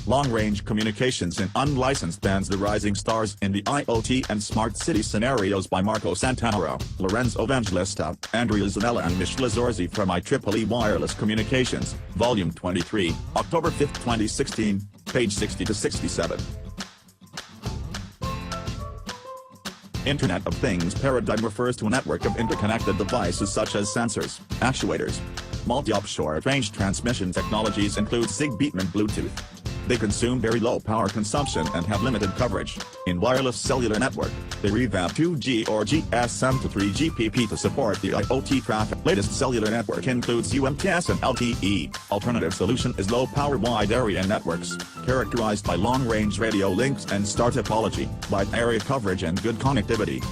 Long-range communications in unlicensed bands. The rising stars in the IoT and smart city scenarios by Marco Santoro, Lorenzo Evangelista, Andrea Zanella and Michele Zorzi from IEEE Wireless Communications, Volume 23, October 5, 2016, page 60-67. Internet of Things paradigm refers to a network of interconnected devices such as sensors, actuators. Multi-op short-range transmission technologies include Zigbee and Bluetooth. They consume very low power consumption and have limited coverage. In wireless cellular network, they revamped 2G or GSM to 3GPP to support the IoT traffic. Latest cellular network includes UMTS and LTE. Alternative solution is low-power wide area networks, characterized by long-range radio links and star topology, wide area coverage and good connectivity.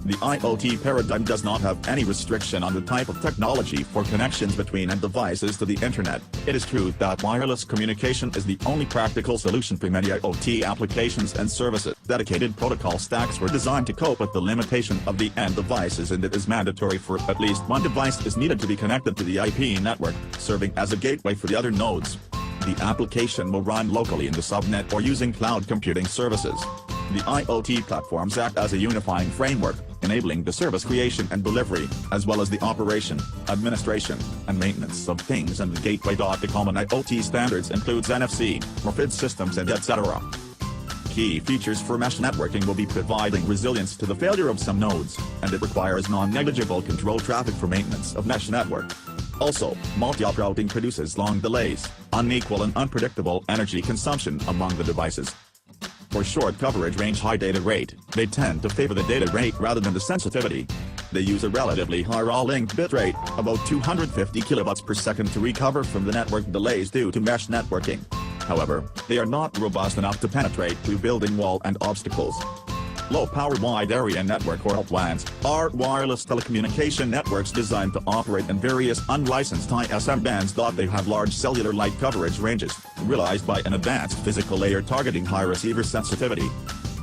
The IoT paradigm does not have any restriction on the type of technology for connections between end devices to the internet. It is true that wireless communication is the only practical solution for many IoT applications and services. Dedicated protocol stacks were designed to cope with the limitation of the end devices, and it is mandatory for at least one device is needed to be connected to the IP network, serving as a gateway for the other nodes. The application will run locally in the subnet or using cloud computing services. The IoT platforms act as a unifying framework, enabling the service creation and delivery, as well as the operation, administration, and maintenance of things, and the gateway. The common IoT standards includes NFC, RFID systems and etc. Key features for mesh networking will be providing resilience to the failure of some nodes, and it requires non-negligible control traffic for maintenance of mesh network. Also, multi-op routing produces long delays, unequal and unpredictable energy consumption among the devices. For short coverage range high data rate, they tend to favor the data rate rather than the sensitivity. They use a relatively high raw link bitrate, about 250 kilobits per second, to recover from the network delays due to mesh networking. However, they are not robust enough to penetrate through building wall and obstacles. Low-power wide area network or LPWANs are wireless telecommunication networks designed to operate in various unlicensed ISM bands. They have large cellular-like coverage ranges, realized by an advanced physical layer targeting high receiver sensitivity.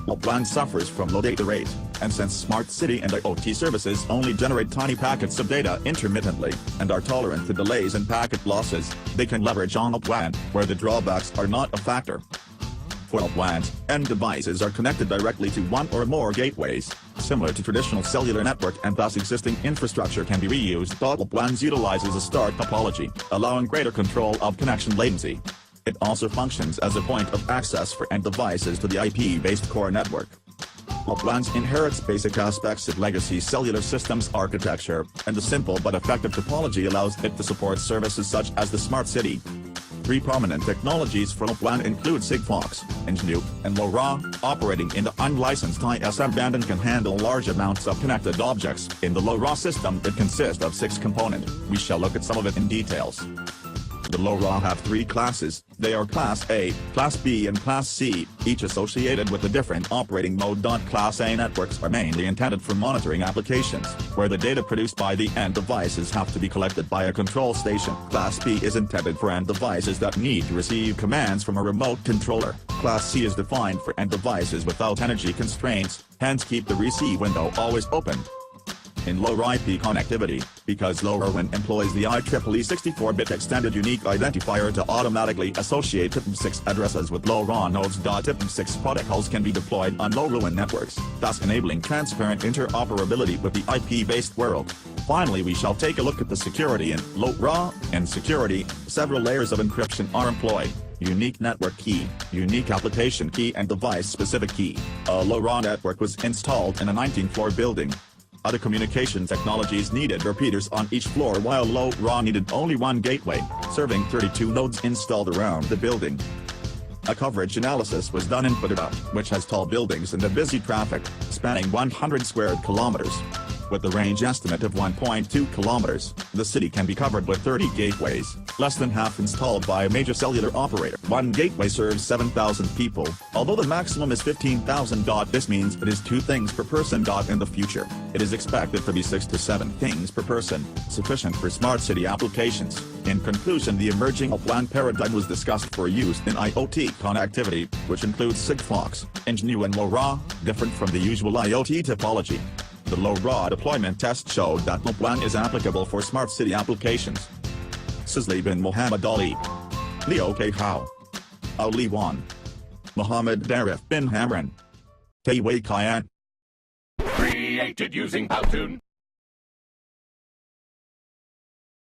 LPWAN suffers from low data rate, and since smart city and IoT services only generate tiny packets of data intermittently, and are tolerant to delays and packet losses, they can leverage on LPWAN, where the drawbacks are not a factor. For LPWANs, end devices are connected directly to one or more gateways, similar to traditional cellular network, and thus existing infrastructure can be reused. LPWANs utilizes a star topology, allowing greater control of connection latency. It also functions as a point of access for end devices to the IP-based core network. LPWANs inherits basic aspects of legacy cellular systems architecture, and the simple but effective topology allows it to support services such as the smart city. Three prominent technologies for LPWAN include Sigfox, NGNU, and LoRa, operating in the unlicensed ISM band and can handle large amounts of connected objects. In the LoRa system, it consists of 6 components. We shall look at some of it in details. The LoRa have 3 classes. They are Class A, Class B and Class C, each associated with a different operating mode. Class A networks are mainly intended for monitoring applications, where the data produced by the end devices have to be collected by a control station. Class B is intended for end devices that need to receive commands from a remote controller. Class C is defined for end devices without energy constraints, hence keep the receive window always open. In LoRa IP connectivity, because LoRaWAN employs the IEEE 64-bit extended unique identifier to automatically associate TIP6 addresses with LoRa nodes. TIP6 protocols can be deployed on LoRaWAN networks, thus enabling transparent interoperability with the IP-based world. Finally, we shall take a look at the security in LoRa. In security, several layers of encryption are employed. Unique network key, unique application key and device-specific key. A LoRa network was installed in a 19-floor building. Other communication technologies needed repeaters on each floor, while LoRa needed only one gateway, serving 32 nodes installed around the building. A coverage analysis was done in Putaba, which has tall buildings and a busy traffic, spanning 100 square kilometers. With a range estimate of 1.2 kilometers, the city can be covered with 30 gateways, less than half installed by a major cellular operator. One gateway serves 7,000 people, although the maximum is 15,000. This means it is 2 things per person. In the future, it is expected to be 6 to 7 things per person, sufficient for smart city applications. In conclusion, the emerging LPWAN paradigm was discussed for use in IoT connectivity, which includes Sigfox, NGNU and LoRa, different from the usual IoT topology. The LoRa deployment test showed that LPWAN is applicable for smart city applications. Sisley bin Mohammed Ali. Leo K. Howe. Ali 1. Mohammed Darif bin Hamran. Tayway Kayan. Created using Powtoon.